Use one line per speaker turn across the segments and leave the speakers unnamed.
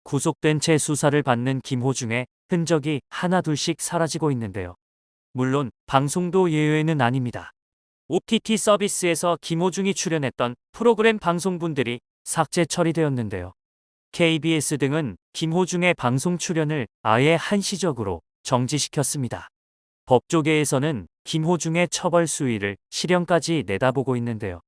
구속된 채 수사를 받는 김호중의 흔적이 하나둘씩 사라지고 있는데요. 물론 방송도 예외는 아닙니다. OTT 서비스에서 김호중이 출연했던 프로그램 방송분들이 삭제 처리되었는데요. KBS 등은 김호중의 방송 출연을 아예 한시적으로 정지시켰습니다. 법조계에서는 김호중의 처벌 수위를 실형까지 내다보고 있는데요.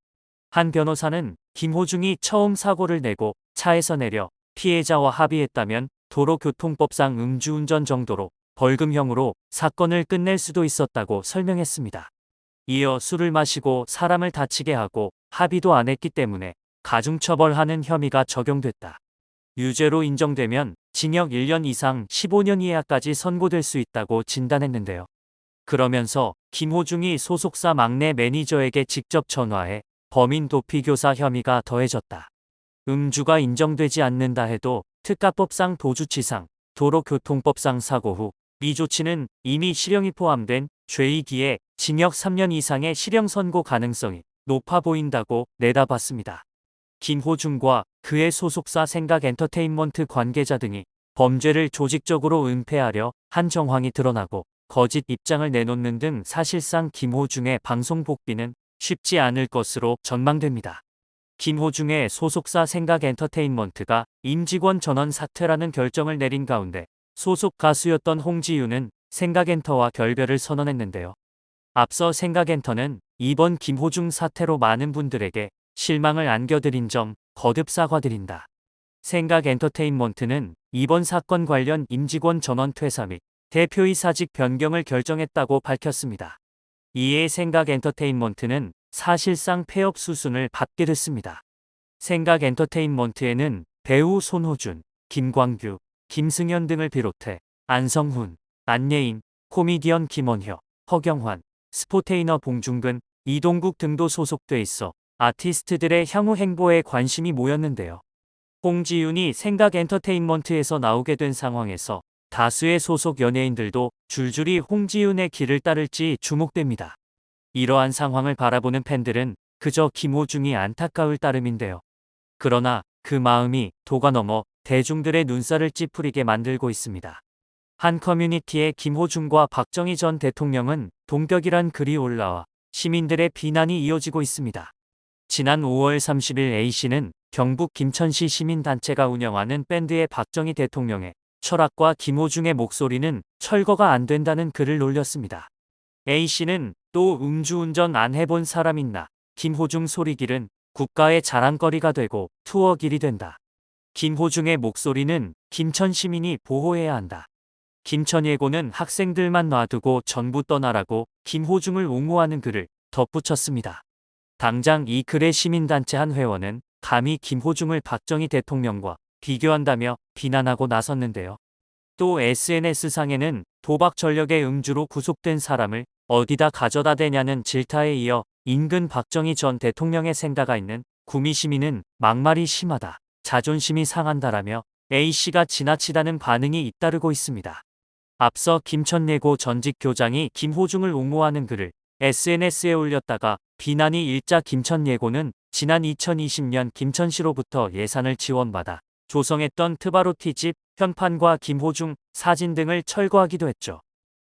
한 변호사는 김호중이 처음 사고를 내고 차에서 내려 피해자와 합의했다면 도로교통법상 음주운전 정도로 벌금형으로 사건을 끝낼 수도 있었다고 설명했습니다. 이어 술을 마시고 사람을 다치게 하고 합의도 안 했기 때문에 가중처벌하는 혐의가 적용됐다. 유죄로 인정되면 징역 1년 이상 15년 이하까지 선고될 수 있다고 진단했는데요. 그러면서 김호중이 소속사 막내 매니저에게 직접 전화해 범인 도피교사 혐의가 더해졌다. 음주가 인정되지 않는다 해도 특가법상 도주치상, 도로교통법상 사고 후 미조치는 이미 실형이 포함된 죄이기에 징역 3년 이상의 실형 선고 가능성이 높아 보인다고 내다봤습니다. 김호중과 그의 소속사 생각엔터테인먼트 관계자 등이 범죄를 조직적으로 은폐하려 한 정황이 드러나고 거짓 입장을 내놓는 등 사실상 김호중의 방송 복귀는 쉽지 않을 것으로 전망됩니다. 김호중의 소속사 생각엔터테인먼트가 임직원 전원 사퇴라는 결정을 내린 가운데 소속 가수였던 홍지윤은 생각엔터와 결별을 선언했는데요. 앞서 생각엔터는 이번 김호중 사태로 많은 분들에게 실망을 안겨드린 점 거듭 사과드린다. 생각엔터테인먼트는 이번 사건 관련 임직원 전원 퇴사 및 대표이사직 변경을 결정했다고 밝혔습니다. 이에 생각엔터테인먼트는 사실상 폐업 수순을 밟게 됐습니다. 생각엔터테인먼트에는 배우 손호준, 김광규, 김승현 등을 비롯해 안성훈, 안예인, 코미디언 김원효, 허경환, 스포테이너 봉중근, 이동국 등도 소속돼 있어 아티스트들의 향후 행보에 관심이 모였는데요. 홍지윤이 생각엔터테인먼트에서 나오게 된 상황에서 다수의 소속 연예인들도 줄줄이 홍지윤의 길을 따를지 주목됩니다. 이러한 상황을 바라보는 팬들은 그저 김호중이 안타까울 따름인데요. 그러나 그 마음이 도가 넘어 대중들의 눈살을 찌푸리게 만들고 있습니다. 한 커뮤니티에 김호중과 박정희 전 대통령은 동격이란 글이 올라와 시민들의 비난이 이어지고 있습니다. 지난 5월 30일 A씨는 경북 김천시 시민단체가 운영하는 밴드의 박정희 대통령의 철학과 김호중의 목소리는 철거가 안 된다는 글을 올렸습니다. A씨는 또 음주운전 안 해본 사람 있나? 김호중 소리길은 국가의 자랑거리가 되고 투어길이 된다. 김호중의 목소리는 김천 시민이 보호해야 한다. 김천예고는 학생들만 놔두고 전부 떠나라고 김호중을 옹호하는 글을 덧붙였습니다. 당장 이 글의 시민단체 한 회원은 감히 김호중을 박정희 대통령과 비교한다며 비난하고 나섰는데요. 또 SNS상에는 도박 전력의 음주로 구속된 사람을 어디다 가져다 대냐는 질타에 이어 인근 박정희 전 대통령의 생가가 있는 구미 시민은 막말이 심하다, 자존심이 상한다라며 A씨가 지나치다는 반응이 잇따르고 있습니다. 앞서 김천예고 전직 교장이 김호중을 옹호하는 글을 SNS에 올렸다가 비난이 일자 김천예고는 지난 2020년 김천시로부터 예산을 지원받아 조성했던 트바로티집 현판과 김호중 사진 등을 철거하기도 했죠.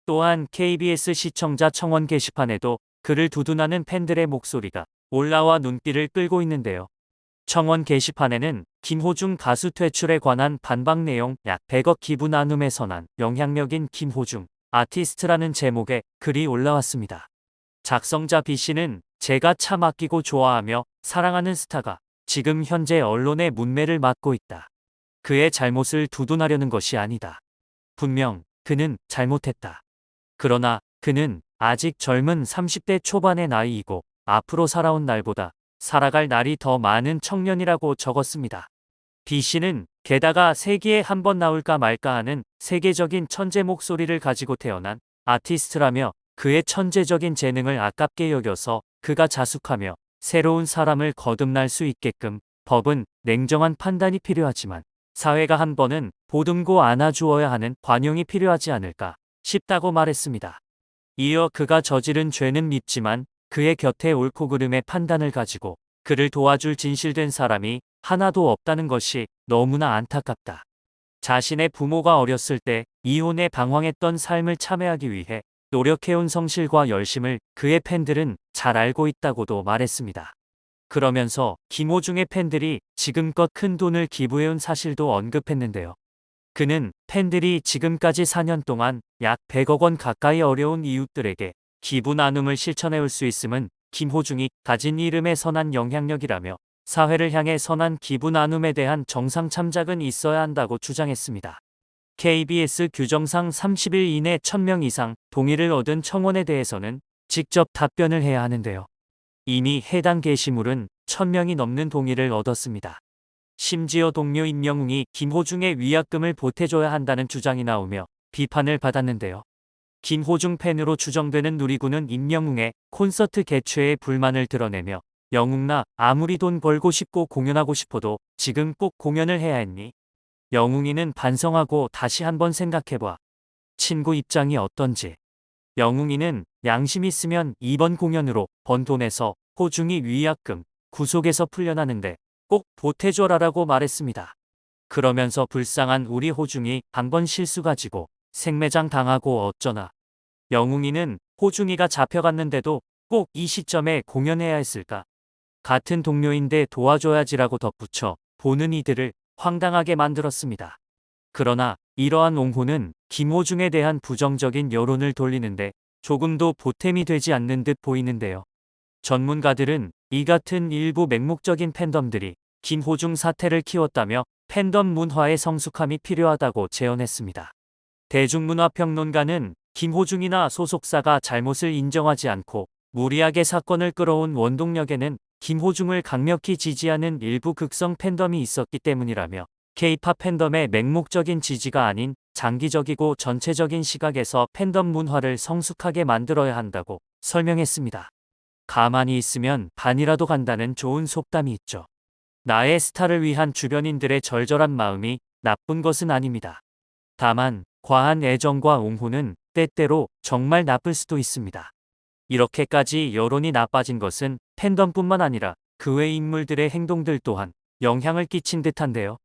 또한 KBS 시청자 청원 게시판에도 그를 두둔하는 팬들의 목소리가 올라와 눈길을 끌고 있는데요. 청원 게시판에는 김호중 가수 퇴출에 관한 반박 내용 약 100억 기부 나눔에 선한 영향력인 김호중 아티스트라는 제목의 글이 올라왔습니다. 작성자 B씨는 제가 참 아끼고 좋아하며 사랑하는 스타가 지금 현재 언론의 문매를 맡고 있다. 그의 잘못을 두둔하려는 것이 아니다. 분명 그는 잘못했다. 그러나 그는 아직 젊은 30대 초반의 나이이고 앞으로 살아온 날보다 살아갈 날이 더 많은 청년이라고 적었습니다. B씨는 게다가 세기에 한 번 나올까 말까 하는 세계적인 천재 목소리를 가지고 태어난 아티스트라며 그의 천재적인 재능을 아깝게 여겨서 그가 자숙하며 새로운 사람을 거듭날 수 있게끔 법은 냉정한 판단이 필요하지만 사회가 한 번은 보듬고 안아주어야 하는 관용이 필요하지 않을까 싶다고 말했습니다. 이어 그가 저지른 죄는 밉지만 그의 곁에 옳고 그름의 판단을 가지고 그를 도와줄 진실된 사람이 하나도 없다는 것이 너무나 안타깝다. 자신의 부모가 어렸을 때 이혼에 방황했던 삶을 참여하기 위해 노력해온 성실과 열심을 그의 팬들은 잘 알고 있다고도 말했습니다. 그러면서 김호중의 팬들이 지금껏 큰 돈을 기부해온 사실도 언급했는데요. 그는 팬들이 지금까지 4년 동안 약 100억 원 가까이 어려운 이웃들에게 기부 나눔을 실천해올 수 있음은 김호중이 가진 이름의 선한 영향력이라며 사회를 향해 선한 기부 나눔에 대한 정상 참작은 있어야 한다고 주장했습니다. KBS 규정상 30일 이내 1000명 이상 동의를 얻은 청원에 대해서는 직접 답변을 해야 하는데요. 이미 해당 게시물은 1000명이 넘는 동의를 얻었습니다. 심지어 동료 임영웅이 김호중의 위약금을 보태줘야 한다는 주장이 나오며 비판을 받았는데요. 김호중 팬으로 추정되는 누리꾼은 임영웅의 콘서트 개최에 불만을 드러내며 영웅나 아무리 돈 벌고 싶고 공연하고 싶어도 지금 꼭 공연을 해야 했니? 영웅이는 반성하고 다시 한번 생각해봐. 친구 입장이 어떤지. 영웅이는 양심 있으면 이번 공연으로 번 돈에서 호중이 위약금 구속에서 풀려나는데 꼭 보태줘라라고 말했습니다. 그러면서 불쌍한 우리 호중이 한 번 실수 가지고 생매장 당하고 어쩌나. 영웅이는 호중이가 잡혀갔는데도 꼭 이 시점에 공연해야 했을까? 같은 동료인데 도와줘야지라고 덧붙여 보는 이들을 황당하게 만들었습니다. 그러나 이러한 옹호는 김호중에 대한 부정적인 여론을 돌리는데 조금도 보탬이 되지 않는 듯 보이는데요. 전문가들은 이 같은 일부 맹목적인 팬덤들이 김호중 사태를 키웠다며 팬덤 문화의 성숙함이 필요하다고 제언했습니다. 대중문화평론가는 김호중이나 소속사가 잘못을 인정하지 않고 무리하게 사건을 끌어온 원동력에는 김호중을 강력히 지지하는 일부 극성 팬덤이 있었기 때문이라며 K-팝 팬덤의 맹목적인 지지가 아닌 장기적이고 전체적인 시각에서 팬덤 문화를 성숙하게 만들어야 한다고 설명했습니다. 가만히 있으면 반이라도 간다는 좋은 속담이 있죠. 나의 스타를 위한 주변인들의 절절한 마음이 나쁜 것은 아닙니다. 다만 과한 애정과 옹호는 때때로 정말 나쁠 수도 있습니다. 이렇게까지 여론이 나빠진 것은 팬덤뿐만 아니라 그 외 인물들의 행동들 또한 영향을 끼친 듯한데요.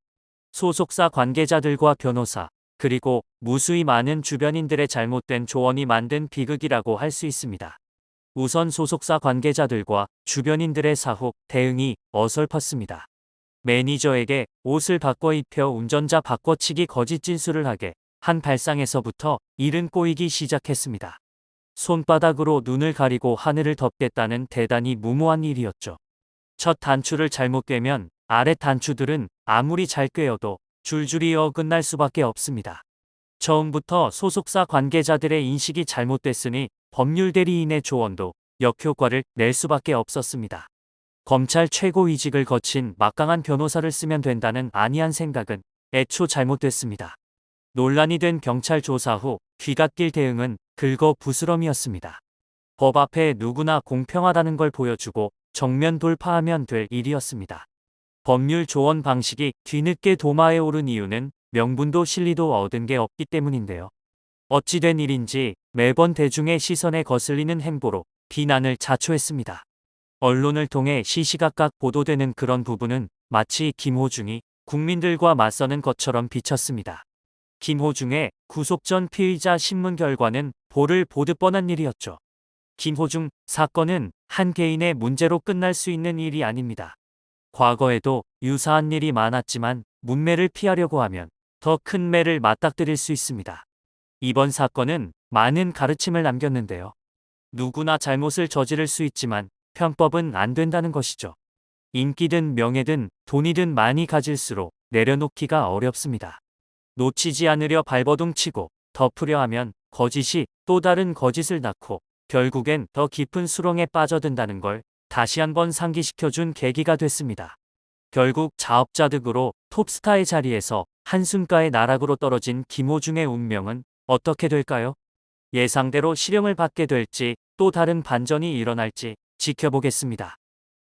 소속사 관계자들과 변호사, 그리고 무수히 많은 주변인들의 잘못된 조언이 만든 비극이라고 할 수 있습니다. 우선 소속사 관계자들과 주변인들의 사후 대응이 어설펐습니다. 매니저에게 옷을 바꿔 입혀 운전자 바꿔치기 거짓 진술을 하게 한 발상에서부터 일은 꼬이기 시작했습니다. 손바닥으로 눈을 가리고 하늘을 덮겠다는 대단히 무모한 일이었죠. 첫 단추를 잘못 꿰면 아래 단추들은 아무리 잘 꿰어도 줄줄이 어긋날 수밖에 없습니다. 처음부터 소속사 관계자들의 인식이 잘못됐으니 법률 대리인의 조언도 역효과를 낼 수밖에 없었습니다. 검찰 최고위직을 거친 막강한 변호사를 쓰면 된다는 안이한 생각은 애초 잘못됐습니다. 논란이 된 경찰 조사 후 귀갓길 대응은 긁어 부스럼이었습니다. 법 앞에 누구나 공평하다는 걸 보여주고 정면 돌파하면 될 일이었습니다. 법률 조언 방식이 뒤늦게 도마에 오른 이유는 명분도 실리도 얻은 게 없기 때문인데요. 어찌된 일인지 매번 대중의 시선에 거슬리는 행보로 비난을 자초했습니다. 언론을 통해 시시각각 보도되는 그런 부분은 마치 김호중이 국민들과 맞서는 것처럼 비쳤습니다. 김호중의 구속 전 피의자 신문 결과는 볼을 보듯 뻔한 일이었죠. 김호중 사건은 한 개인의 문제로 끝날 수 있는 일이 아닙니다. 과거에도 유사한 일이 많았지만 문매를 피하려고 하면 더 큰 매를 맞닥뜨릴 수 있습니다. 이번 사건은 많은 가르침을 남겼는데요. 누구나 잘못을 저지를 수 있지만 편법은 안 된다는 것이죠. 인기든 명예든 돈이든 많이 가질수록 내려놓기가 어렵습니다. 놓치지 않으려 발버둥 치고 덮으려 하면 거짓이 또 다른 거짓을 낳고 결국엔 더 깊은 수렁에 빠져든다는 걸 다시 한번 상기시켜준 계기가 됐습니다. 결국 자업자득으로 톱스타의 자리에서 한순간에 나락으로 떨어진 김호중의 운명은 어떻게 될까요? 예상대로 실형을 받게 될지 또 다른 반전이 일어날지 지켜보겠습니다.